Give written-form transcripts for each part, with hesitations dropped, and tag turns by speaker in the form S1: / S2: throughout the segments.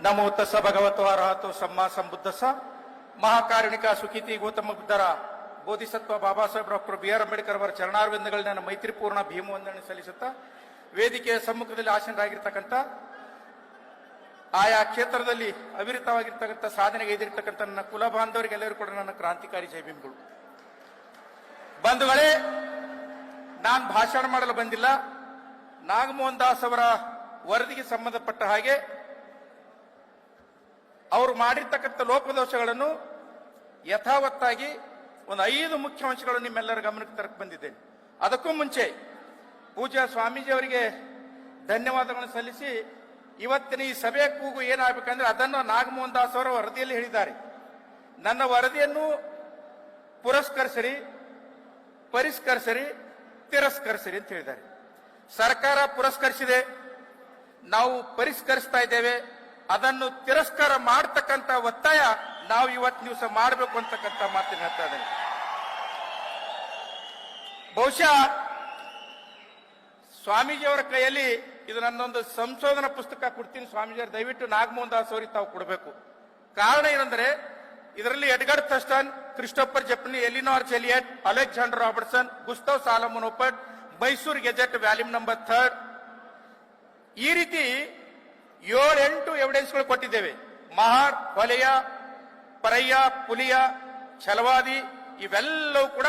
S1: ನಮೋ ತಸ್ಸ ಭಗವತೋ ಅರ್ಹತೋ ಸಮ್ಮಾ ಸಂಬುದ್ಧಸ್ಸ. ಮಹಾಕಾರುಣಿಕ ಸುಖೀತಿ ಗೌತಮ ಬುದ್ಧರ Bodhisattva Baba Saheb doctor B R Ambedkar ಅವರ ಚರಣಾರವಿಂದಗಳನ್ನ ನನ್ನ ಮೈತ್ರಿಪೂರ್ಣ ಭೀಮವಂದನೆ ಸಲ್ಲಿಸುತ್ತಾ, ವೇದಿಕೆಯ ಸಮ್ಮುಖದಲ್ಲಿ ಆಸೀನರಾಗಿರ್ತಕ್ಕಂಥ ಆಯಾ ಕ್ಷೇತ್ರದಲ್ಲಿ ಅವಿರತವಾಗಿರ್ತಕ್ಕಂಥ ಸಾಧನೆಗೆ ಎದುರಿರ್ತಕ್ಕಂಥ ನನ್ನ ಕುಲ ಬಾಂಧವರಿಗೆಲ್ಲರೂ ಕೂಡ ನನ್ನ ಕ್ರಾಂತಿಕಾರಿ ಜೈ ಭೀಮ್ಗಳು. ಬಂಧುಗಳೇ, ನಾನು ಭಾಷಣ ಮಾಡಲು ಬಂದಿಲ್ಲ. ನಾಗಮೋಹನ್ ದಾಸ್ ಅವರ ವರದಿಗೆ ಸಂಬಂಧಪಟ್ಟ ಹಾಗೆ ಅವರು ಮಾಡಿರ್ತಕ್ಕಂಥ ಲೋಪದೋಷಗಳನ್ನು ಯಥಾವತ್ತಾಗಿ ಒಂದು 5 ಮುಖ್ಯ ಅಂಶಗಳನ್ನು ನಿಮ್ಮೆಲ್ಲರ ಗಮನಕ್ಕೆ ತರಕ್ಕೆ ಬಂದಿದ್ದೇನೆ. ಅದಕ್ಕೂ ಮುಂಚೆ ಪೂಜ್ಯ ಸ್ವಾಮೀಜಿ ಅವರಿಗೆ ಧನ್ಯವಾದಗಳನ್ನು ಸಲ್ಲಿಸಿ, ಇವತ್ತಿನ ಈ ಸಭೆಯ ಕೂಗು ಏನಾಗಬೇಕಂದ್ರೆ ಅದನ್ನು ನಾಗಮೋಹನ್ ದಾಸ್ ಅವರ ವರದಿಯಲ್ಲಿ ಹೇಳಿದ್ದಾರೆ. ನನ್ನ ವರದಿಯನ್ನು ಪುರಸ್ಕರಿಸಿರಿ, ಪರಿಷ್ಕರಿಸಿರಿ, ತಿರಸ್ಕರಿಸಿರಿ ಅಂತ ಹೇಳಿದ್ದಾರೆ. ಸರ್ಕಾರ ಪುರಸ್ಕರಿಸಿದೆ, ನಾವು ಪರಿಷ್ಕರಿಸ್ತಾ ಇದ್ದೇವೆ. ಅದನ್ನು ತಿರಸ್ಕಾರ ಮಾಡತಕ್ಕಂಥ ಒತ್ತಾಯ ನಾವು ಇವತ್ತು ದಿವಸ ಮಾಡಬೇಕು ಅಂತಕ್ಕಂಥ ಮಾತನ್ನು ಹೇಳ್ತಾ ಇದ್ದೇನೆ. ಬಹುಶಃ ಸ್ವಾಮೀಜಿಯವರ ಕೈಯಲ್ಲಿ ಇದು ನನ್ನೊಂದು ಸಂಶೋಧನಾ ಪುಸ್ತಕ ಕೊಡ್ತೀನಿ. ಸ್ವಾಮೀಜಿಯವರು ದಯವಿಟ್ಟು ನಾಗಮೋಹನ್ ದಾಸ್ ಅವರಿಗೆ ತಾವು ಕೊಡಬೇಕು. ಕಾರಣ ಏನಂದ್ರೆ ಇದರಲ್ಲಿ ಎಡ್ಗರ್ಡ್ ಥರ್ಸ್ಟನ್, ಕ್ರಿಸ್ಟೋಫರ್ ಜೆಫ್ನಿ, Eleanor Zelliot, Alexander Robertson, Gustav Salomon Oppert, Mysuru gazette volume number 3 ಈ ರೀತಿ 7-8 ಎವಿಡೆನ್ಸ್ಗಳು ಕೊಟ್ಟಿದ್ದೇವೆ. ಮಹಾರ್, ಹೊಲೆಯ, ಪರಯ್ಯ, ಪುಲಿಯ, ಛಲವಾದಿ ಇವೆಲ್ಲವೂ ಕೂಡ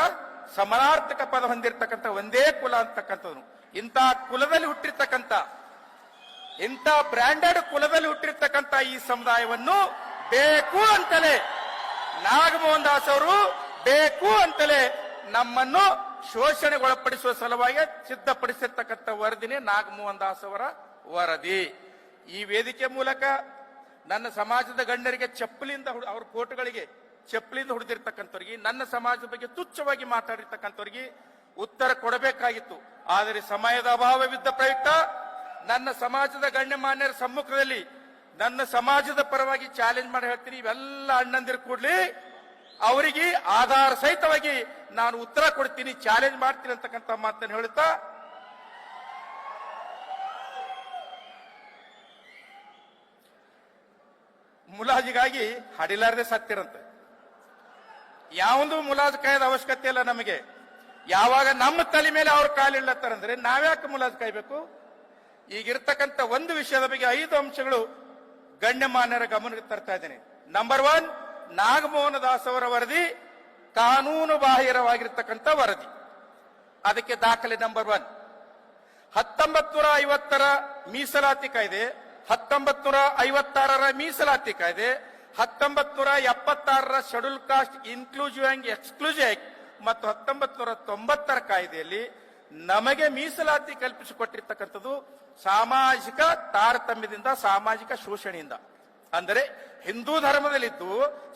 S1: ಸಮಾನಾರ್ಥಕ ಪದ ಹೊಂದಿರತಕ್ಕಂಥ ಒಂದೇ ಕುಲ ಅಂತಕ್ಕಂಥದ್ದು. ಇಂಥ ಕುಲದಲ್ಲಿ ಹುಟ್ಟಿರ್ತಕ್ಕಂಥ, ಇಂಥ ಬ್ರ್ಯಾಂಡೆಡ್ ಕುಲದಲ್ಲಿ ಹುಟ್ಟಿರ್ತಕ್ಕಂಥ ಈ ಸಮುದಾಯವನ್ನು ಬೇಕು ಅಂತಲೇ ನಾಗಮೋಹನ್ ದಾಸ್ ಅವರು ಬೇಕು ಅಂತಲೇ ನಮ್ಮನ್ನು ಶೋಷಣೆಗೊಳಪಡಿಸುವ ಸಲುವಾಗಿ ಸಿದ್ಧಪಡಿಸಿರ್ತಕ್ಕಂಥ ವರದಿನೇ ನಾಗಮೋಹನ್ ದಾಸ್ ಅವರ ವರದಿ. ಈ ವೇದಿಕೆ ಮೂಲಕ ನನ್ನ ಸಮಾಜದ ಗಣ್ಯರಿಗೆ ಚಪ್ಪಲಿಂದ ಅವ್ರ ಕೋಟುಗಳಿಗೆ ಚಪ್ಪಲಿಂದ ಹೊಡೆದಿರ್ತಕ್ಕಂಥವ್ರಿಗೆ, ನನ್ನ ಸಮಾಜದ ಬಗ್ಗೆ ತುಚ್ಛವಾಗಿ ಮಾತಾಡಿರ್ತಕ್ಕಂಥವ್ರಿಗೆ ಉತ್ತರ ಕೊಡಬೇಕಾಗಿತ್ತು. ಆದರೆ ಸಮಯದ ಅಭಾವವಿದ್ದ ಪ್ರಯುಕ್ತ ನನ್ನ ಸಮಾಜದ ಗಣ್ಯಮಾನ್ಯರ ಸಮ್ಮುಖದಲ್ಲಿ ನನ್ನ ಸಮಾಜದ ಪರವಾಗಿ ಚಾಲೆಂಜ್ ಮಾಡಿ ಹೇಳ್ತೀನಿ, ಇವೆಲ್ಲ ಅಣ್ಣಂದಿರು ಕೂಡ್ಲಿ ಅವರಿಗೆ ಆಧಾರ ಸಹಿತವಾಗಿ ನಾನು ಉತ್ತರ ಕೊಡ್ತೀನಿ, ಚಾಲೆಂಜ್ ಮಾಡ್ತೀನಿ ಅಂತಕ್ಕಂಥ ಮಾತನ್ನು ಹೇಳುತ್ತಾ, ಮುಲಾಜಿಗಾಗಿ ಹಡಿಲಾರದೆ ಸತ್ತಿರಂತೆ. ಯಾವೊಂದು ಮುಲಾಜ್ ಕಾಯ್ದ ಅವಶ್ಯಕತೆ ಇಲ್ಲ ನಮಗೆ. ಯಾವಾಗ ನಮ್ಮ ತಲೆ ಮೇಲೆ ಅವ್ರ ಕಾಲಿಡ್ಲತ್ತಾರಂದ್ರೆ ನಾವ್ಯಾಕೆ ಮುಲಾಜ್ ಕಾಯ್ಬೇಕು? ಈಗಿರ್ತಕ್ಕಂಥ ಒಂದು ವಿಷಯದ ಬಗ್ಗೆ 5 ಅಂಶಗಳು ಗಣ್ಯಮಾನ್ಯರ ಗಮನಕ್ಕೆ ತರ್ತಾ ಇದ್ದೇನೆ. ನಂಬರ್ 1, ನಾಗಮೋಹನ ದಾಸ್ ಅವರ ವರದಿ ಕಾನೂನು ಬಾಹಿರವಾಗಿರ್ತಕ್ಕಂಥ ವರದಿ. ಅದಕ್ಕೆ ದಾಖಲೆ ನಂಬರ್ 1, 1950ರ ಮೀಸಲಾತಿ ಕಾಯ್ದೆ, 1956ರ ಮೀಸಲಾತಿ ಕಾಯ್ದೆ, 1976ರ schedule caste inclusive and exclusive act ಮತ್ತು 1990ರ ಕಾಯ್ದೆಯಲ್ಲಿ ನಮಗೆ ಮೀಸಲಾತಿ ಕಲ್ಪಿಸಿಕೊಟ್ಟಿರ್ತಕ್ಕಂಥದ್ದು ಸಾಮಾಜಿಕ ತಾರತಮ್ಯದಿಂದ, ಸಾಮಾಜಿಕ ಶೋಷಣೆಯಿಂದ. ಅಂದರೆ ಹಿಂದೂ ಧರ್ಮದಲ್ಲಿದ್ದು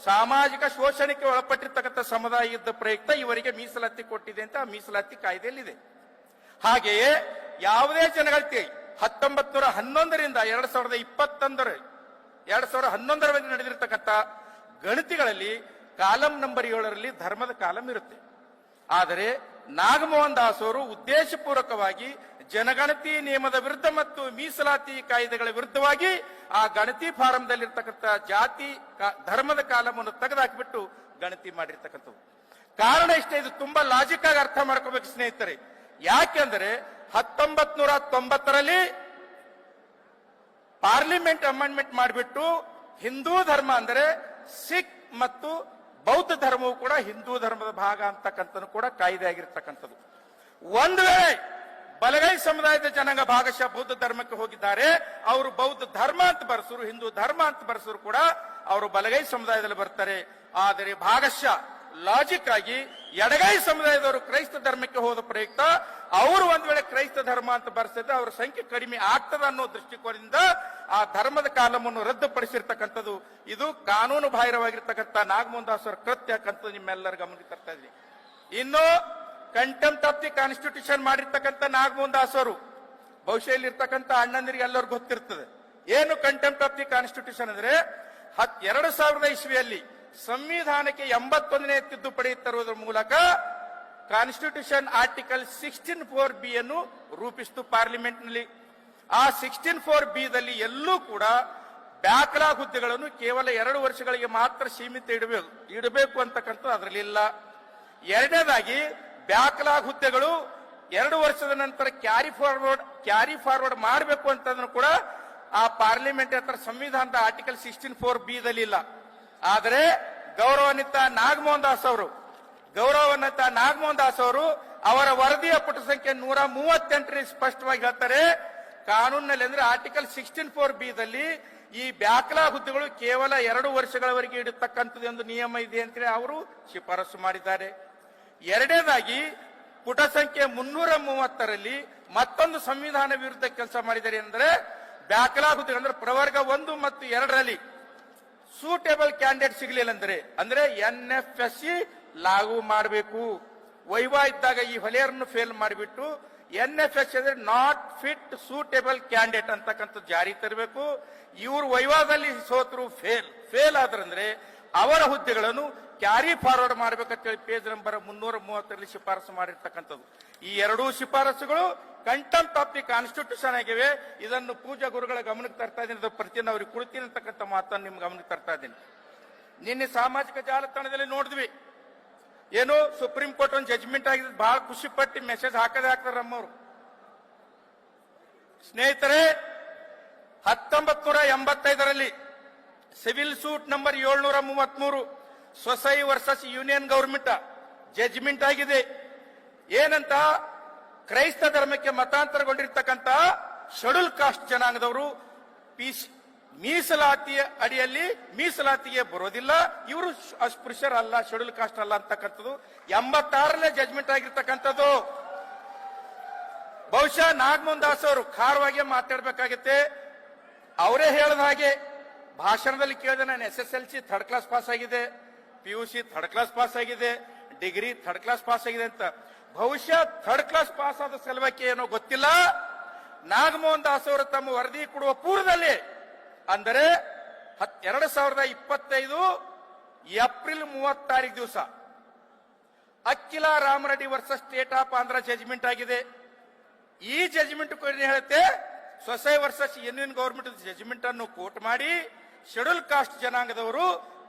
S1: ಸಾಮಾಜಿಕ ಶೋಷಣೆಗೆ ಒಳಪಟ್ಟಿರ್ತಕ್ಕಂಥ ಸಮುದಾಯ ಇದ್ದ ಪ್ರಯುಕ್ತ ಇವರಿಗೆ ಮೀಸಲಾತಿ ಕೊಟ್ಟಿದೆ ಅಂತ ಮೀಸಲಾತಿ ಕಾಯ್ದೆಯಲ್ಲಿದೆ. ಹಾಗೆಯೇ ಯಾವುದೇ ಜನಗಣತಿ 1911ರಿಂದ 2011ರವರೆಗೆ ನಡೆದಿರತಕ್ಕಂಥ ಗಣತಿಗಳಲ್ಲಿ ಕಾಲಂ ನಂಬರ್ 7ರಲ್ಲಿ ಧರ್ಮದ ಕಾಲಂ ಇರುತ್ತೆ. ಆದರೆ ನಾಗಮೋಹನ್ ದಾಸ್ ಅವರು ಉದ್ದೇಶಪೂರ್ವಕವಾಗಿ ಜನಗಣತಿ ನಿಯಮದ ವಿರುದ್ಧ ಮತ್ತು ಮೀಸಲಾತಿ ಕಾಯ್ದೆಗಳ ವಿರುದ್ಧವಾಗಿ ಆ ಗಣತಿ ಫಾರಂದಲ್ಲಿರ್ತಕ್ಕಂಥ ಜಾತಿ ಧರ್ಮದ ಕಾಲಮನ್ನು ತೆಗೆದುಹಾಕಿಬಿಟ್ಟು ಗಣತಿ ಮಾಡಿರ್ತಕ್ಕಂಥದ್ದು. ಕಾರಣ ಇಷ್ಟೇ, ಇದು ತುಂಬಾ ಲಾಜಿಕ್ ಆಗಿ ಅರ್ಥ ಮಾಡ್ಕೋಬೇಕು ಸ್ನೇಹಿತರೆ. ಯಾಕೆಂದ್ರೆ 1990ರಲ್ಲಿ ಪಾರ್ಲಿಮೆಂಟ್ ಅಮೆಂಡ್ಮೆಂಟ್ ಮಾಡಿಬಿಟ್ಟು ಹಿಂದೂ ಧರ್ಮ ಅಂದರೆ ಸಿಖ್ ಮತ್ತು ಬೌದ್ಧ ಧರ್ಮವು ಕೂಡ ಹಿಂದೂ ಧರ್ಮದ ಭಾಗ ಅಂತಕ್ಕಂಥದ್ದು ಕೂಡ ಕಾಯ್ದೆ ಆಗಿರ್ತಕ್ಕಂಥದ್ದು. ಒಂದು ವೇಳೆ ಬಲಗೈ ಸಮುದಾಯದ ಜನಾಂಗ ಭಾಗಶಃ ಬೌದ್ಧ ಧರ್ಮಕ್ಕೆ ಹೋಗಿದ್ದಾರೆ, ಅವರು ಬೌದ್ಧ ಧರ್ಮ ಅಂತ ಬರೆಸರು, ಹಿಂದೂ ಧರ್ಮ ಅಂತ ಬರೆಸರು ಕೂಡ ಅವರು ಬಲಗೈ ಸಮುದಾಯದಲ್ಲಿ ಬರ್ತಾರೆ. ಆದರೆ ಭಾಗಶಃ ಲಾಜಿಕ್ ಆಗಿ ಎಡಗೈ ಸಮುದಾಯದವರು ಕ್ರೈಸ್ತ ಧರ್ಮಕ್ಕೆ ಹೋದ ಪ್ರಯುಕ್ತ ಅವರು ಒಂದ್ ವೇಳೆ ಕ್ರೈಸ್ತ ಧರ್ಮ ಅಂತ ಬರ್ಸಿದ್ರೆ ಅವರ ಸಂಖ್ಯೆ ಕಡಿಮೆ ಆಗ್ತದ ಅನ್ನೋ ದೃಷ್ಟಿಕೋನದಿಂದ ಆ ಧರ್ಮದ ಕಾಲಮನ್ನು ರದ್ದುಪಡಿಸಿರ್ತಕ್ಕಂಥದ್ದು. ಇದು ಕಾನೂನು ಬಾಹಿರವಾಗಿರ್ತಕ್ಕಂಥ ನಾಗಮೋಹನ್ ದಾಸ್ ಅವರ ಕೃತ್ಯ ಅಂತ ನಿಮ್ಮೆಲ್ಲರ ಗಮನಕ್ಕೆ ತರ್ತಾ ಇದ್ದೀನಿ. ಇನ್ನು ಕಂಟೆಂಪ್ಟ್ ಆಫ್ ದಿ ಕಾನ್ಸ್ಟಿಟ್ಯೂಷನ್ ಮಾಡಿರ್ತಕ್ಕಂಥ ನಾಗಮೋಹನ್ ದಾಸ್ ಅವರು ಬಹುಶಃ ಇಲ್ಲಿರ್ತಕ್ಕಂಥ ಅಣ್ಣಂದಿರಿಗೆ ಎಲ್ಲರಿಗೂ ಗೊತ್ತಿರ್ತದೆ ಏನು ಕಂಟೆಂಪ್ಟ್ ಆಫ್ ದಿ ಕಾನ್ಸ್ಟಿಟ್ಯೂಷನ್ ಅಂದ್ರೆ. 2000 ಇಸ್ವಿಯಲ್ಲಿ ಸಂವಿಧಾನಕ್ಕೆ 81ನೇ ತಿದ್ದುಪಡಿ ತರುವುದರ ಮೂಲಕ ಕಾನ್ಸ್ಟಿಟ್ಯೂಷನ್ ಆರ್ಟಿಕಲ್ 16(4)B ಅನ್ನು ರೂಪಿಸಿತು ಪಾರ್ಲಿಮೆಂಟ್ ನಲ್ಲಿ. ಆ 16(4)B ದಲ್ಲಿ ಎಲ್ಲೂ ಕೂಡ ಬ್ಯಾಕ್ಲಾಗ್ ಹುದ್ದೆಗಳನ್ನು ಕೇವಲ 2 ವರ್ಷಗಳಿಗೆ ಮಾತ್ರ ಸೀಮಿತ ಇಡಬೇಕು ಅಂತಕ್ಕಂಥದ್ದು ಅದರಲ್ಲಿಲ್ಲ. ಎರಡನೇದಾಗಿ ಬ್ಯಾಕ್ಲಾಗ್ ಹುದ್ದೆಗಳು 2 ವರ್ಷದ ನಂತರ ಕ್ಯಾರಿ ಫಾರ್ವರ್ಡ್ ಮಾಡಬೇಕು ಅಂತಂದ್ರೂ ಕೂಡ ಆ ಪಾರ್ಲಿಮೆಂಟ್ ಹತ್ರ ಸಂವಿಧಾನದ ಆರ್ಟಿಕಲ್ 16(4)B ದಲ್ಲಿಲ್ಲ. ಆದರೆ ಗೌರವಾನ್ವಿತ ನಾಗಮೋಹನ್ ದಾಸ್ ಅವರು ಅವರ ವರದಿಯ ಪುಟ ಸಂಖ್ಯೆ 138 ಸ್ಪಷ್ಟವಾಗಿ ಹೇಳ್ತಾರೆ, ಕಾನೂನಿನಲ್ಲಿ ಅಂದ್ರೆ ಆರ್ಟಿಕಲ್ 16(4)B ದಲ್ಲಿ ಈ ಬ್ಯಾಕ್ಲಾಗ್ ಹುದ್ದೆಗಳು ಕೇವಲ 2 ವರ್ಷಗಳವರೆಗೆ ಇಡತಕ್ಕಂಥದ್ದು ಒಂದು ನಿಯಮ ಇದೆ ಅಂತೇಳಿ ಅವರು ಶಿಫಾರಸು ಮಾಡಿದ್ದಾರೆ. ಎರಡನೇದಾಗಿ ಪುಟ ಸಂಖ್ಯೆ 330ರಲ್ಲಿ ಮತ್ತೊಂದು ಸಂವಿಧಾನ ವಿರುದ್ಧ ಕೆಲಸ ಮಾಡಿದ್ದಾರೆ. ಅಂದ್ರೆ ಬ್ಯಾಕ್ಲಾಗ್ ಹುದ್ದೆ ಅಂದ್ರೆ ಪ್ರವರ್ಗ 1 ಮತ್ತು 2ರಲ್ಲಿ ಸೂಟೇಬಲ್ ಕ್ಯಾಂಡಿಡೇಟ್ ಸಿಗಲಿಲ್ಲ ಅಂದ್ರೆ NFSC ಲಾಗು ಮಾಡಬೇಕು. ವೈವಾ ಇದ್ದಾಗ ಈ ಹೊಲೆಯರನ್ನು ಫೇಲ್ ಮಾಡಿಬಿಟ್ಟು NFSC ಅಂದ್ರೆ ನಾಟ್ ಫಿಟ್ ಸೂಟೇಬಲ್ ಕ್ಯಾಂಡಿಡೇಟ್ ಅಂತಕ್ಕಂಥ ಜಾರಿ ತರಬೇಕು. ಇವರು ವೈವಾದಲ್ಲಿ ಸೋತರು ಫೇಲ್ ಆದ್ರಂದ್ರೆ ಅವರ ಹುದ್ದೆಗಳನ್ನು ಕ್ಯಾರಿ ಫಾರ್ವರ್ಡ್ ಮಾಡಬೇಕಂತೇಳಿ ಪೇಜ್ ನಂಬರ್ 330ರಲ್ಲಿ ಶಿಫಾರಸು ಮಾಡಿರ್ತಕ್ಕಂಥದ್ದು. ಈ ಎರಡೂ ಶಿಫಾರಸುಗಳು ಕಂಟೆಂಪ್ಟ್ ಆಫ್ ದಿ ಕಾನ್ಸ್ಟಿಟ್ಯೂಷನ್ ಆಗಿವೆ. ಇದನ್ನು ಪೂಜಾ ಗುರುಗಳ ಗಮನಕ್ಕೆ ತರ್ತಾ ಇದ್ದೀನಿ. ಪ್ರತಿಯನ್ನು ಅವ್ರಿಗೆ ಕೊಡ್ತೀನಿ ಅಂತಕ್ಕಂಥ ಮಾತನ್ನು ನಿಮ್ಗೆ ಗಮನಕ್ಕೆ ತರ್ತಾ ಇದ್ದೀನಿ. ನಿನ್ನೆ ಸಾಮಾಜಿಕ ಜಾಲತಾಣದಲ್ಲಿ ನೋಡಿದ್ವಿ, ಏನು ಸುಪ್ರೀಂ ಕೋರ್ಟ್ ಒಂದು ಜಡ್ಜ್ಮೆಂಟ್ ಆಗಿದೆ, ಬಹಳ ಖುಷಿ ಪಟ್ಟು ಮೆಸೇಜ್ ಹಾಕ್ತಾರೆ ನಮ್ಮವರು. ಸ್ನೇಹಿತರೆ, 1985ರಲ್ಲಿ ಸಿವಿಲ್ ಸೂಟ್ ನಂಬರ್ 733 ಸೊಸೈ ವರ್ಸಸ್ ಯೂನಿಯನ್ ಗವರ್ಮೆಂಟ್ ಜಡ್ಜ್ಮೆಂಟ್ ಆಗಿದೆ. ಏನಂತ, ಕ್ರೈಸ್ತ ಧರ್ಮಕ್ಕೆ ಮತಾಂತರಗೊಂಡಿರ್ತಕ್ಕಂಥ ಶೆಡ್ಯೂಲ್ ಕಾಸ್ಟ್ ಜನಾಂಗದವರು ಮೀಸಲಾತಿಯ ಅಡಿಯಲ್ಲಿ ಮೀಸಲಾತಿಗೆ ಬರೋದಿಲ್ಲ, ಇವರು ಅಸ್ಪೃಶ್ಯರಲ್ಲ, ಶೆಡ್ಯೂಲ್ ಕಾಸ್ಟ್ ಅಲ್ಲ ಅಂತಕ್ಕಂಥದ್ದು 86ನೇ ಜಡ್ಜ್ಮೆಂಟ್ ಆಗಿರ್ತಕ್ಕಂಥದ್ದು. ಬಹುಶಃ ನಾಗಮೋಹನ್ ದಾಸ್ ಅವರು ಖಾರವಾಗಿ ಮಾತಾಡಬೇಕಾಗತ್ತೆ. ಅವರೇ ಹೇಳಿದ ಹಾಗೆ ಭಾಷಣದಲ್ಲಿ ಕೇಳಿದೆ, ನಾನು SSLC ಥರ್ಡ್ ಕ್ಲಾಸ್ ಪಾಸ್ ಆಗಿದೆ, PUC ಥರ್ಡ್ ಕ್ಲಾಸ್ ಪಾಸ್ ಆಗಿದೆ, ಡಿಗ್ರಿ ಥರ್ಡ್ ಕ್ಲಾಸ್ ಪಾಸ್ ಆಗಿದೆ ಅಂತ. ಬಹುಶಃ ಥರ್ಡ್ ಕ್ಲಾಸ್ ಪಾಸ್ ಆದ ಸಲುವಾಗಿ ಏನೋ ಗೊತ್ತಿಲ್ಲ, ನಾಗಮೋಹನ್ ದಾಸ್ ಅವರು ತಮ್ಮ ವರದಿ ಕೊಡುವ ಪೂರ್ವದಲ್ಲಿ ಅಂದರೆ 2025 ಏಪ್ರಿಲ್ 30 ದಿವಸ Akhila Ramareddy versus state of Andhra judgment ಆಗಿದೆ. ಈ ಜಡ್ಜ್ಮೆಂಟ್ ಹೇಳುತ್ತೆ, Soosai versus union government judgment ಅನ್ನು ಕೋರ್ಟ್ ಮಾಡಿ ಶೆಡ್ಯೂಲ್ ಕಾಸ್ಟ್ ಜನಾಂಗದವರು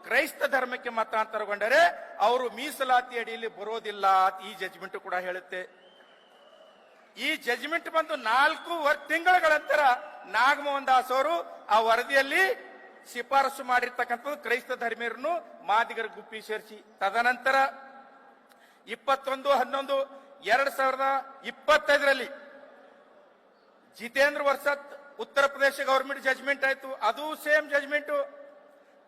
S1: ಕ್ರೈಸ್ತ ಧರ್ಮಕ್ಕೆ ಮತಾಂತರಗೊಂಡರೆ ಅವರು ಮೀಸಲಾತಿ ಅಡಿಯಲ್ಲಿ ಬರೋದಿಲ್ಲ. ಈ ಜಡ್ಜ್ಮೆಂಟ್ ಕೂಡ ಹೇಳುತ್ತೆ. ಈ ಜಡ್ಜ್ಮೆಂಟ್ ಬಂದು 4 ತಿಂಗಳ ನಂತರ ನಾಗಮೋಹನ್ ದಾಸ್ ಅವರು ಆ ವರದಿಯಲ್ಲಿ ಶಿಫಾರಸು ಮಾಡಿರ್ತಕ್ಕಂಥದ್ದು ಕ್ರೈಸ್ತ ಧರ್ಮೀಯರನ್ನು ಮಾದಿಗರ ಗುಂಪಿ ಸೇರಿಸಿ. ತದನಂತರ 21/11/2025ರಲ್ಲಿ ಜಿತೇಂದ್ರ ವರ್ಸತ್ ಉತ್ತರ ಪ್ರದೇಶ ಗವರ್ಮೆಂಟ್ ಜಡ್ಜ್ಮೆಂಟ್ ಆಯ್ತು. ಅದು ಸೇಮ್ ಜಡ್ಜ್ಮೆಂಟ್,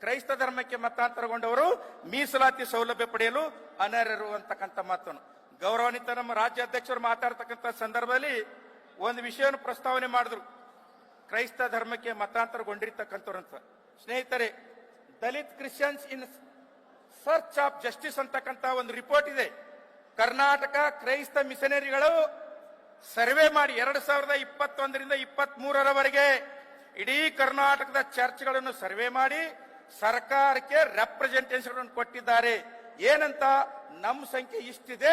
S1: ಕ್ರೈಸ್ತ ಧರ್ಮಕ್ಕೆ ಮತಾಂತರಗೊಂಡವರು ಮೀಸಲಾತಿ ಸೌಲಭ್ಯ ಪಡೆಯಲು ಅನರ್ಹರು ಅಂತಕ್ಕಂಥ ಮಾತನ್ನು ಗೌರವಾನ್ವಿತ ನಮ್ಮ ರಾಜ್ಯಾಧ್ಯಕ್ಷರು ಮಾತಾಡ್ತಕ್ಕಂಥ ಸಂದರ್ಭದಲ್ಲಿ ಒಂದು ವಿಷಯವನ್ನು ಪ್ರಸ್ತಾವನೆ ಮಾಡಿದ್ರು, ಕ್ರೈಸ್ತ ಧರ್ಮಕ್ಕೆ ಮತಾಂತರಗೊಂಡಿರ್ತಕ್ಕಂಥವ್ರು ಅಂತ. ಸ್ನೇಹಿತರೆ, Dalit Christians in search of justice ಅಂತಕ್ಕಂಥ ಒಂದು ರಿಪೋರ್ಟ್ ಇದೆ. ಕರ್ನಾಟಕ ಕ್ರೈಸ್ತ ಮಿಷನರಿಗಳು ಸರ್ವೆ ಮಾಡಿ 2021ರಿಂದ 23ರವರೆಗೆ ಇಡೀ ಕರ್ನಾಟಕದ ಚರ್ಚ್ಗಳನ್ನು ಸರ್ವೆ ಮಾಡಿ ಸರ್ಕಾರಕ್ಕೆ ರೆಪ್ರೆಸೆಂಟೇಷನ್ ಕೊಟ್ಟಿದ್ದಾರೆ. ಏನಂತ, ನಮ್ಮ ಸಂಖ್ಯೆ ಇಷ್ಟಿದೆ,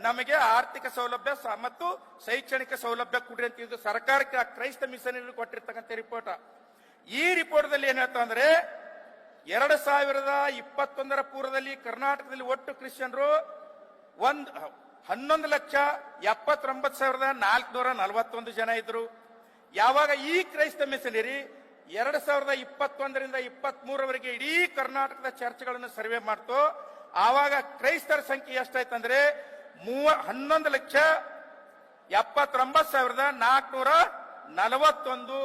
S1: ನಮಗೆ ಆರ್ಥಿಕ ಸೌಲಭ್ಯ ಮತ್ತು ಶೈಕ್ಷಣಿಕ ಸೌಲಭ್ಯ ಕೊಡ್ರಿ ಅಂತ ಇದು ಸರ್ಕಾರಕ್ಕೆ ಕ್ರೈಸ್ತ ಮಿಷನರಿ ಕೊಟ್ಟಿರ್ತಕ್ಕಂಥ ರಿಪೋರ್ಟ್. ಈ ರಿಪೋರ್ಟ್ ದಲ್ಲಿ ಏನ್ ಹೇಳ್ತಾ ಅಂದ್ರೆ 2021ರ ಪೂರ್ವದಲ್ಲಿ ಕರ್ನಾಟಕದಲ್ಲಿ ಒಟ್ಟು ಕ್ರಿಶ್ಚಿಯನ್ರು 11,79,441 ಜನ ಇದ್ರು. ಯಾವಾಗ ಈ ಕ್ರೈಸ್ತ ಮಿಷನರಿ 2021ರಿಂದ 23ರವರೆಗೆ ಇಡೀ ಕರ್ನಾಟಕದ ಚರ್ಚ್ಗಳನ್ನು ಸರ್ವೆ ಮಾಡ್ತು, ಆವಾಗ ಕ್ರೈಸ್ತರ ಸಂಖ್ಯೆ ಎಷ್ಟಾಯ್ತಂದ್ರೆ 11,79,441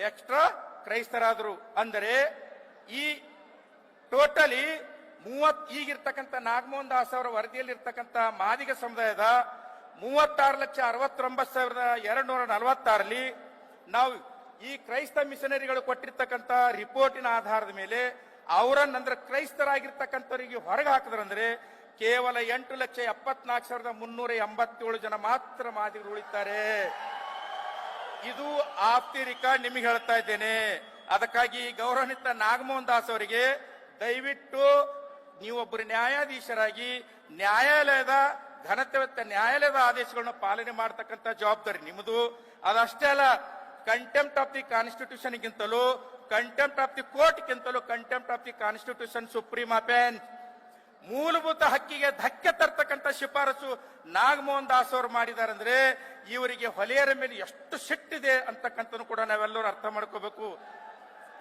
S1: ಎಕ್ಸ್ಟ್ರಾ ಕ್ರೈಸ್ತರಾದ್ರು. ಅಂದರೆ ಈ ಟೋಟಲಿ ಈಗಿರ್ತಕ್ಕಂಥ ನಾಗಮೋಹನ್ ದಾಸ್ ಅವರ ವರದಿಯಲ್ಲಿ ಇರ್ತಕ್ಕಂಥ ಮಾದಿಗ ಸಮುದಾಯದ 36,69,246ರಲ್ಲಿ ನಾವು ಈ ಕ್ರೈಸ್ತ ಮಿಷನರಿಗಳು ಕೊಟ್ಟಿರ್ತಕ್ಕಂಥ ರಿಪೋರ್ಟಿನ ಆಧಾರದ ಮೇಲೆ ಅವರನ್ನಂದ್ರೆ ಕ್ರೈಸ್ತರಾಗಿರ್ತಕ್ಕಂಥವರಿಗೆ ಹೊರಗೆ ಹಾಕಿದ್ರಂದ್ರೆ ಕೇವಲ 8,74,387 ಜನ ಮಾತ್ರ ಮಾದಿಗರು ಉಳಿತಾರೆ. ಇದು ಆಫ್ ದಿ ರೆಕಾರ್ಡ್ ನಿಮಗೆ ಹೇಳ್ತಾ ಇದ್ದೇನೆ. ಅದಕ್ಕಾಗಿ ಗೌರವಾನ್ವಿತ ನಾಗಮೋಹನ್ ದಾಸ್ ಅವರಿಗೆ ದಯವಿಟ್ಟು ನೀವೊಬ್ಬರು ನ್ಯಾಯಾಧೀಶರಾಗಿ ನ್ಯಾಯಾಲಯದ ನ್ಯಾಯಾಲಯದ ಆದೇಶಗಳನ್ನು ಪಾಲನೆ ಮಾಡತಕ್ಕಂಥ ಜವಾಬ್ದಾರಿ ನಿಮ್ಮದು. ಅದಷ್ಟೇ ಅಲ್ಲ, ಕಂಟೆಂಪ್ಟ್ ಆಫ್ ದಿ ಕಾನ್ಸ್ಟಿಟ್ಯೂಷನ್ ಗಿಂತಲೂ contempt of the of the constitution supreme ಅಪೆನ್. ಮೂಲಭೂತ ಹಕ್ಕಿಗೆ ಧಕ್ಕೆ ತರ್ತಕ್ಕಂಥ ಶಿಫಾರಸು ನಾಗಮೋಹನ್ ದಾಸ್ ಅವರು ಮಾಡಿದ್ದಾರೆ ಅಂದ್ರೆ ಇವರಿಗೆ ಹೊಲೆಯರ ಮೇಲೆ ಎಷ್ಟು ಸಿಟ್ಟಿದೆ ಅಂತಕ್ಕಂಥದ್ದು ಕೂಡ ನಾವೆಲ್ಲರೂ ಅರ್ಥ ಮಾಡ್ಕೋಬೇಕು.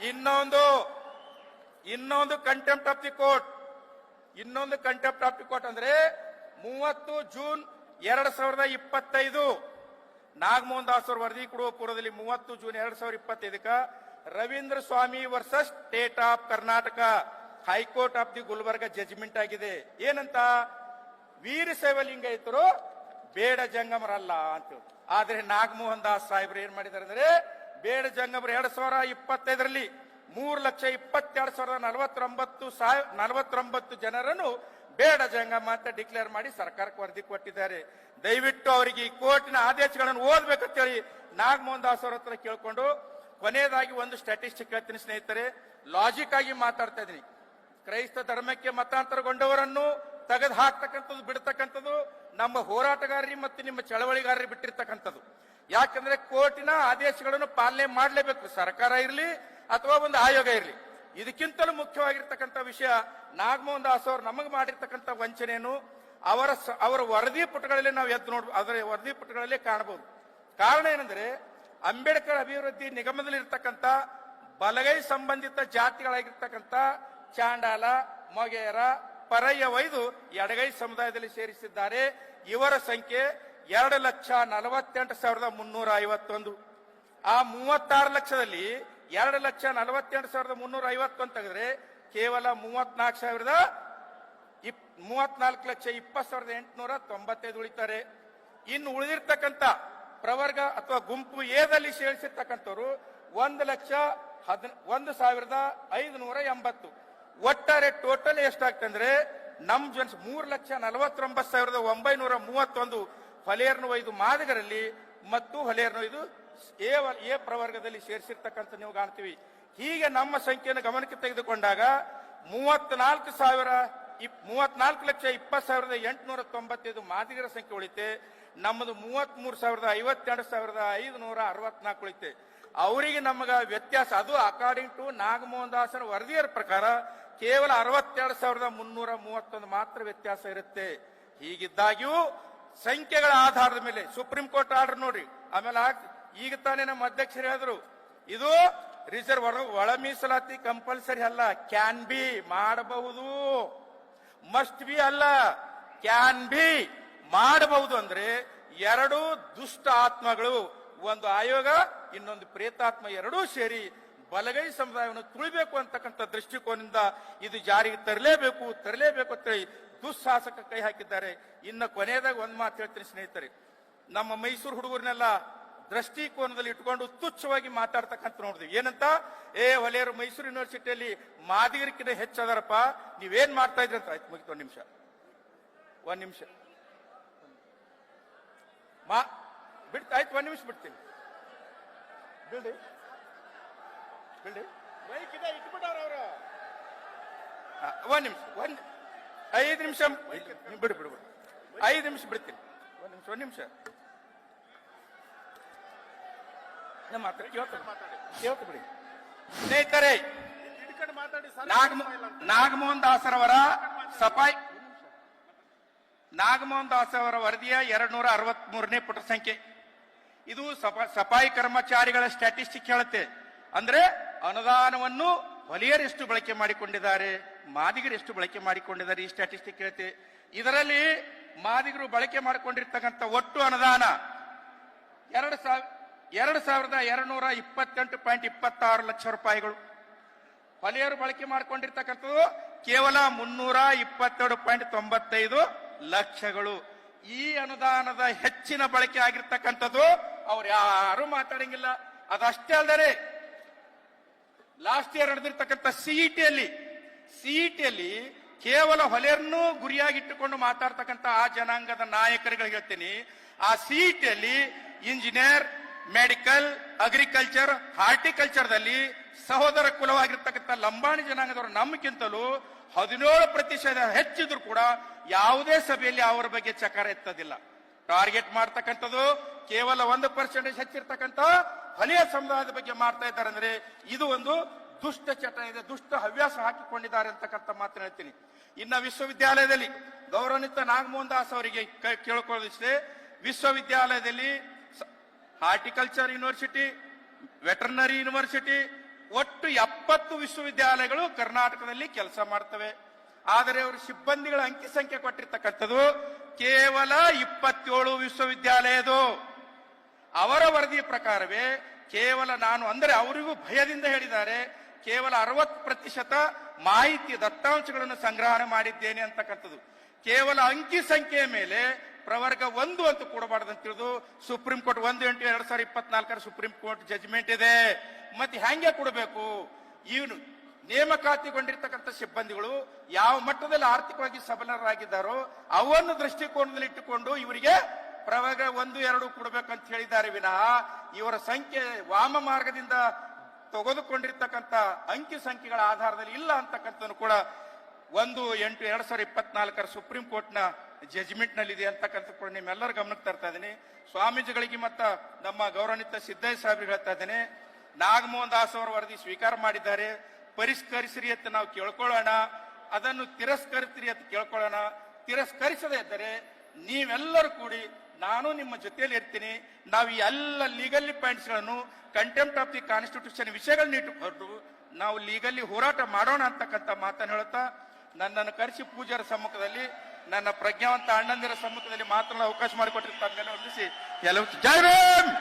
S1: ಇನ್ನೊಂದು ಕಂಟೆಂಪ್ಟ್ ಆಫ್ ದಿ ಕೋರ್ಟ್, ಅಂದ್ರೆ 30 ಜೂನ್ 2025 ನಾಗಮೋಹನ್ ದಾಸ್ ಅವರು ವರದಿ ಕೊಡುವ ಪೂರ್ವದಲ್ಲಿ 30 June 2025 Ravindra Swamy versus state of Karnataka high court of the Gulbarga judgment ಆಗಿದೆ. ಏನಂತ? ವೀರಶೈವ ಲಿಂಗಾಯತರು ಬೇಡ ಜಂಗಮರಲ್ಲ ಅಂತ. ಆದ್ರೆ ನಾಗಮೋಹನ್ ದಾಸ್ ಸಾಹೇಬ್ರು ಏನ್ ಮಾಡಿದ್ದಾರೆ ಅಂದ್ರೆ ಬೇಡ ಜಂಗಮರು 2025ರಲ್ಲಿ 3,22,049 ಜನರನ್ನು ಬೇಡ ಜಂಗಮ ಅಂತ ಡಿಕ್ಲೇರ್ ಮಾಡಿ ಸರ್ಕಾರಕ್ಕೆ ವರದಿ ಕೊಟ್ಟಿದ್ದಾರೆ. ದಯವಿಟ್ಟು ಅವರಿಗೆ ಈ ಕೋರ್ಟಿನ ಆದೇಶಗಳನ್ನು ಓದ್ಬೇಕಂತೇಳಿ ನಾಗಮೋಹನ್ ದಾಸ್ ಅವರ ಹತ್ರ ಕೇಳ್ಕೊಂಡು ಕೊನೆಯದಾಗಿ ಒಂದು ಸ್ಟ್ಯಾಟಿಸ್ಟಿಕ್ ಹೇಳ್ತೀನಿ ಸ್ನೇಹಿತರೆ, ಲಾಜಿಕ್ ಆಗಿ ಮಾತಾಡ್ತಾ ಇದ್ದೀನಿ. ಕ್ರೈಸ್ತ ಧರ್ಮಕ್ಕೆ ಮತಾಂತರಗೊಂಡವರನ್ನು ತೆಗೆದು ಹಾಕ್ತಕ್ಕಂಥದ್ದು ಬಿಡ್ತಕ್ಕಂಥದ್ದು ನಮ್ಮ ಹೋರಾಟಗಾರರಿ ಮತ್ತು ನಿಮ್ಮ ಚಳವಳಿಗಾರರಿ ಬಿಟ್ಟಿರ್ತಕ್ಕಂಥದ್ದು. ಯಾಕಂದ್ರೆ ಕೋರ್ಟಿನ ಆದೇಶಗಳನ್ನು ಪಾಲನೆ ಮಾಡಲೇಬೇಕು, ಸರ್ಕಾರ ಇರಲಿ ಅಥವಾ ಒಂದು ಆಯೋಗ ಇರಲಿ. ಇದಕ್ಕಿಂತಲೂ ಮುಖ್ಯವಾಗಿರ್ತಕ್ಕಂಥ ವಿಷಯ ನಾಗಮೋಹನ್ ದಾಸ್ ಅವರು ನಮಗೆ ಮಾಡಿರ್ತಕ್ಕಂಥ ವಂಚನೆಯನ್ನು ಅವರ ವರದಿ ಪುಟಗಳಲ್ಲಿ ನಾವು ಎದ್ದು ನೋಡ್ಬೋದು, ಅದರ ವರದಿ ಪುಟಗಳಲ್ಲೇ ಕಾಣಬಹುದು. ಕಾರಣ ಏನಂದ್ರೆ ಅಂಬೇಡ್ಕರ್ ಅಭಿವೃದ್ಧಿ ನಿಗಮದಲ್ಲಿ ಇರ್ತಕ್ಕಂಥ ಬಲಗೈ ಸಂಬಂಧಿತ ಜಾತಿಗಳಾಗಿರ್ತಕ್ಕಂಥ ಚಾಂಡಾಲ, ಮೊಗೇರ, ಪರಯ್ಯ ಒಯ್ದು ಎಡಗೈ ಸಮುದಾಯದಲ್ಲಿ ಸೇರಿಸಿದ್ದಾರೆ. ಇವರ ಸಂಖ್ಯೆ 2,48,351. ಆ 36 ಲಕ್ಷದಲ್ಲಿ 2,48,351 ತೆಗೆದ್ರೆ ಕೇವಲ 34,20,895 ಉಳಿತಾರೆ. ಇನ್ನು ಉಳಿದಿರ್ತಕ್ಕಂಥ ಪ್ರವರ್ಗ ಅಥವಾ ಗುಂಪು ಎದಲ್ಲಿ ಸೇರಿಸಿರ್ತಕ್ಕಂಥವ್ರು 1,01,580. ಒಟ್ಟಾರೆ ಟೋಟಲ್ ಎಷ್ಟಾಗ್ತಂದ್ರೆ ನಮ್ ಜನ್ಸ್ 3,49,931 ಹೊಲೆಯರ್ನು ಒಯ್ದು ಮಾದಿಗರಲ್ಲಿ ಮತ್ತು ಹೊಲೆಯರ್ನು ಒಯ್ದು ಎ ಪ್ರವರ್ಗದಲ್ಲಿ ಸೇರಿಸಿರ್ತಕ್ಕಂಥ ನೀವು ಕಾಣ್ತೀವಿ. ಹೀಗೆ ನಮ್ಮ ಸಂಖ್ಯೆಯನ್ನು ಗಮನಕ್ಕೆ ತೆಗೆದುಕೊಂಡಾಗ 34,20,895 ಮಾದಿಗರ ಸಂಖ್ಯೆ ಉಳಿತೆ. ನಮ್ಮದು 33,52,564 ಉಳಿತೆ. ಅವರಿಗೆ ನಮಗ ವ್ಯತ್ಯಾಸ, ಅದು ಅಕಾರ್ಡಿಂಗ್ ಟು ನಾಗಮೋಹನ್ ದಾಸನ ವರದಿಯರ ಪ್ರಕಾರ ಕೇವಲ 62,331 ಮಾತ್ರ ವ್ಯತ್ಯಾಸ ಇರುತ್ತೆ. ಹೀಗಿದ್ದಾಗ್ಯೂ ಸಂಖ್ಯೆಗಳ ಆಧಾರದ ಮೇಲೆ ಸುಪ್ರೀಂ ಕೋರ್ಟ್ ಆರ್ಡರ್ ನೋಡ್ರಿ. ಆಮೇಲೆ ಈಗ ತಾನೇ ನಮ್ಮ ಅಧ್ಯಕ್ಷರು ಹೇಳಿದ್ರು ಇದು ರಿಸರ್ವ್ ಒಳ ಮೀಸಲಾತಿ ಕಂಪಲ್ಸರಿ ಅಲ್ಲ, ಕ್ಯಾನ್ ಬಿ ಮಾಡಬಹುದು, ಮಸ್ಟ್ ಬಿ ಅಲ್ಲ, ಕ್ಯಾನ್ ಬಿ ಮಾಡಬಹುದು. ಅಂದ್ರೆ ಎರಡು ದುಷ್ಟ ಆತ್ಮಗಳು, ಒಂದು ಆಯೋಗ ಇನ್ನೊಂದು ಪ್ರೇತಾತ್ಮ, ಎರಡೂ ಸೇರಿ ಬಲಗೈ ಸಮುದಾಯವನ್ನು ತುಳಿಬೇಕು ಅಂತಕ್ಕಂಥ ದೃಷ್ಟಿಕೋನದಿಂದ ಇದು ಜಾರಿಗೆ ತರಲೇಬೇಕು ಅಂತೇಳಿ ದುಸ್ಸಾಹಸಕ ಕೈ ಹಾಕಿದ್ದಾರೆ. ಇನ್ನು ಕೊನೆಯದಾಗ ಒಂದು ಮಾತು ಹೇಳ್ತೀನಿ ಸ್ನೇಹಿತರೆ, ನಮ್ಮ ಮೈಸೂರು ಹುಡುಗರನ್ನೆಲ್ಲ ದೃಷ್ಟಿಕೋನದಲ್ಲಿ ಇಟ್ಕೊಂಡು ತುಚ್ಛವಾಗಿ ಮಾತಾಡ್ತಕ್ಕಂಥ ನೋಡಿದ್ವಿ. ಏನಂತ? ಹೊಲೆಯರು ಮೈಸೂರು ಯೂನಿವರ್ಸಿಟಿಯಲ್ಲಿ ಮಾದಿಗರಿಕಿಂತ ಹೆಚ್ಚದಾರಪ್ಪ, ನೀವೇನ್ ಮಾಡ್ತಾ ಇದ್ರಿ ಅಂತ. ಆಯ್ತು, ಮುಗಿತು, ಒಂದ್ ನಿಮಿಷ ಆಯ್ತು, ಒಂದ್ ನಿಮಿಷ ಬಿಡ್ತೀನಿ. ಬಿಡಿ ಇಟ್ಬಿಟ್ಟವ್ರ ಅವರು. ಒಂದ್ ನಿಮಿಷ, 5 ನಿಮಿಷ ಬಿಡು 5 ನಿಮಿಷ ಬಿಡ್ತೀನಿ. ಒಂದ್ ನಿಮಿಷ ಬಿಡಿ ಸ್ನೇಹಿತರೆ. ನಾಗಮೋಹನ್ ದಾಸ್ ಅವರ ವರದಿಯ 263ನೇ ಪುಟ ಸಂಖ್ಯೆ ಇದು ಸಫಾಯಿ ಕರ್ಮಚಾರಿಗಳ ಸ್ಟ್ಯಾಟಿಸ್ಟಿಕ್ ಹೇಳುತ್ತೆ. ಅಂದ್ರೆ ಅನುದಾನವನ್ನು ಹೊಲೆಯರು ಎಷ್ಟು ಬಳಕೆ ಮಾಡಿಕೊಂಡಿದ್ದಾರೆ, ಮಾದಿಗರು ಎಷ್ಟು ಬಳಕೆ ಮಾಡಿಕೊಂಡಿದ್ದಾರೆ, ಈ ಸ್ಟ್ಯಾಟಿಸ್ಟಿಕ್ ಹೇಳುತ್ತೆ. ಇದರಲ್ಲಿ ಮಾದಿಗರು ಬಳಕೆ ಮಾಡಿಕೊಂಡಿರ್ತಕ್ಕಂಥ ಒಟ್ಟು ಅನುದಾನ 2,228.26 ಲಕ್ಷ ರೂಪಾಯಿಗಳು. ಹೊಲೆಯರು ಬಳಕೆ ಮಾಡಿಕೊಂಡಿರ್ತಕ್ಕಂಥದ್ದು ಕೇವಲ 322.95 ಲಕ್ಷಗಳು. ಈ ಅನುದಾನದ ಹೆಚ್ಚಿನ ಬಳಕೆ ಆಗಿರ್ತಕ್ಕಂಥದ್ದು ಅವ್ರು ಯಾರು ಮಾತಾಡಂಗಿಲ್ಲ. ಅದಷ್ಟೇ ಅಲ್ಲದೆ ಲಾಸ್ಟ್ ಇಯರ್ ನಡೆದಿರ್ತಕ್ಕಂಥ ಸಿಇಟಿಯಲ್ಲಿ ಕೇವಲ ಹೊಲೆಯರನ್ನು ಗುರಿಯಾಗಿಟ್ಟುಕೊಂಡು ಮಾತಾಡ್ತಕ್ಕಂಥ ಆ ಜನಾಂಗದ ನಾಯಕರುಗಳಿಗೆ ಹೇಳ್ತೀನಿ, ಆ ಸಿಇಟಿಯಲ್ಲಿ ಇಂಜಿನಿಯರ್, ಮೆಡಿಕಲ್, ಅಗ್ರಿಕಲ್ಚರ್, ಹಾರ್ಟಿಕಲ್ಚರ್ದಲ್ಲಿ ಸಹೋದರ ಕುಲವಾಗಿರ್ತಕ್ಕಂಥ ಲಂಬಾಣಿ ಜನಾಂಗದವರು ನಮ್ಮಕ್ಕಿಂತಲೂ 17% ಹೆಚ್ಚಿದ್ರು ಕೂಡ ಯಾವುದೇ ಸಭೆಯಲ್ಲಿ ಅವರ ಬಗ್ಗೆ ಚಕಾರ ಎತ್ತದಿಲ್ಲ. ಟಾರ್ಗೆಟ್ ಮಾಡ್ತಕ್ಕಂಥದ್ದು ಕೇವಲ 1% ಹೆಚ್ಚಿರ್ತಕ್ಕಂಥ ಹೊಲೆಯ ಸಮುದಾಯದ ಬಗ್ಗೆ ಮಾಡ್ತಾ ಇದ್ದಾರೆ. ಅಂದ್ರೆ ಇದು ಒಂದು ದುಷ್ಟ ಚಟ ಇದೆ, ದುಷ್ಟ ಹವ್ಯಾಸ ಹಾಕಿಕೊಂಡಿದ್ದಾರೆ ಅಂತಕ್ಕಂಥ ಮಾತನ್ನು ಹೇಳ್ತೀನಿ. ಇನ್ನ ವಿಶ್ವವಿದ್ಯಾಲಯದಲ್ಲಿ ಗೌರವಾನ್ವಿತ ನಾಗಮೋಹನ್ ದಾಸ್ ಅವರಿಗೆ ಕೇಳ್ಕೊಳ್ಳೋದಿಷ್ಟೇ, ವಿಶ್ವವಿದ್ಯಾಲಯದಲ್ಲಿ ಹಾರ್ಟಿಕಲ್ಚರ್ ಯೂನಿವರ್ಸಿಟಿ, ವೆಟರ್ನರಿ ಯೂನಿವರ್ಸಿಟಿ, ಒಟ್ಟು 70 ವಿಶ್ವವಿದ್ಯಾಲಯಗಳು ಕರ್ನಾಟಕದಲ್ಲಿ ಕೆಲಸ ಮಾಡ್ತವೆ. ಆದರೆ ಅವರು ಸಿಬ್ಬಂದಿಗಳ ಅಂಕಿ ಸಂಖ್ಯೆ ಕೊಟ್ಟಿರ್ತಕ್ಕಂಥದ್ದು ಕೇವಲ 27 ವಿಶ್ವವಿದ್ಯಾಲಯದು. ಅವರ ವರದಿ ಪ್ರಕಾರವೇ ಕೇವಲ ನಾನು ಅಂದರೆ ಅವರಿಗೂ ಭಯದಿಂದ ಹೇಳಿದ್ದಾರೆ, ಕೇವಲ 60% ಮಾಹಿತಿ ದತ್ತಾಂಶಗಳನ್ನು ಸಂಗ್ರಹಣೆ ಮಾಡಿದ್ದೇನೆ ಅಂತಕ್ಕಂಥದ್ದು. ಕೇವಲ ಅಂಕಿ ಸಂಖ್ಯೆಯ ಮೇಲೆ ಪ್ರವರ್ಗ 1 ಅಂತ ಕೊಡಬಾರ್ದು ಅಂತ ತಿಳಿದು supreme court 1/8/2024 supreme court judgment ಇದೆ. ಮತ್ತೆ ಹ್ಯಾಂಗೆ ಕೊಡಬೇಕು? ಇವನು ನೇಮಕಾತಿಗೊಂಡಿರ್ತಕ್ಕಂಥ ಸಿಬ್ಬಂದಿಗಳು ಯಾವ ಮಟ್ಟದಲ್ಲಿ ಆರ್ಥಿಕವಾಗಿ ಸಬಲರಾಗಿದ್ದಾರೋ ಅವನ್ನು ದೃಷ್ಟಿಕೋನದಲ್ಲಿ ಇಟ್ಟುಕೊಂಡು ಇವರಿಗೆ ಪ್ರವರ್ಗ 1, 2 ಕೊಡಬೇಕಂತ ಹೇಳಿದ್ದಾರೆ ವಿನಃ ಇವರ ಸಂಖ್ಯೆ ವಾಮ ಮಾರ್ಗದಿಂದ ತೆಗೆದುಕೊಂಡಿರ್ತಕ್ಕಂಥ ಅಂಕಿ ಸಂಖ್ಯೆಗಳ ಆಧಾರದಲ್ಲಿ ಇಲ್ಲ ಅಂತಕ್ಕಂಥದ್ದು ಕೂಡ 1/8/2024 ಸುಪ್ರೀಂ ಕೋರ್ಟ್ನ ಜಜ್ಮೆಂಟ್ ನಲ್ಲಿ ಇದೆ ಅಂತಕ್ಕಂಥ ಕೂಡ ನಿಮ್ಮೆಲ್ಲರ ಗಮನಕ್ಕೆ ತರ್ತಾ ಇದ್ದೀನಿ. ಸ್ವಾಮೀಜಿಗಳಿಗೆ ಮತ್ತ ನಮ್ಮ ಗೌರವಾನ್ವಿತ ಸಿದ್ದಯ್ಯ ಸಾಹೇಬ್ರಿಗೆ ಹೇಳ್ತಾ ಇದ್ದೇನೆ, ನಾಗಮೋಹನ್ ದಾಸ್ ಅವರ ವರದಿ ಸ್ವೀಕಾರ ಮಾಡಿದ್ದಾರೆ, ಪರಿಷ್ಕರಿಸಿರಿ ಅಂತ ನಾವು ಕೇಳ್ಕೊಳ್ಳೋಣ, ಅದನ್ನು ತಿರಸ್ಕರಿಸಿರಿ ಅಂತ ಕೇಳ್ಕೊಳ್ಳೋಣ. ತಿರಸ್ಕರಿಸದೇ ಇದ್ದರೆ ನೀವೆಲ್ಲರೂ ಕೂಡಿ ನಾನು ನಿಮ್ಮ ಜೊತೆಯಲ್ಲಿ ಇರ್ತೀನಿ, ನಾವು ಈ ಎಲ್ಲ ಲೀಗಲಿ ಪಾಯಿಂಟ್ಸ್ ಗಳನ್ನು ಕಂಟೆಂಪ್ಟ್ ಆಫ್ ದಿ ಕಾನ್ಸ್ಟಿಟ್ಯೂಷನ್ ವಿಷಯಗಳನ್ನ ಇಟ್ಟುಕೊಂಡು ನಾವು ಲೀಗಲಿ ಹೋರಾಟ ಮಾಡೋಣ ಅಂತಕ್ಕಂಥ ಮಾತನ್ನು ಹೇಳುತ್ತಾ, ನನ್ನನ್ನು ಕರೆಸಿ ಪೂಜಾರ ಸಮ್ಮುಖದಲ್ಲಿ ನನ್ನ ಪ್ರಜ್ಞಾವಂತ ಅಣ್ಣಂದಿರ ಸಮ್ಮುಖದಲ್ಲಿ ಮಾತನಾಡಲು ಅವಕಾಶ ಮಾಡಿಕೊಟ್ಟಿರ್ತಾರೆ. ಜೈ ಭೀಮ್.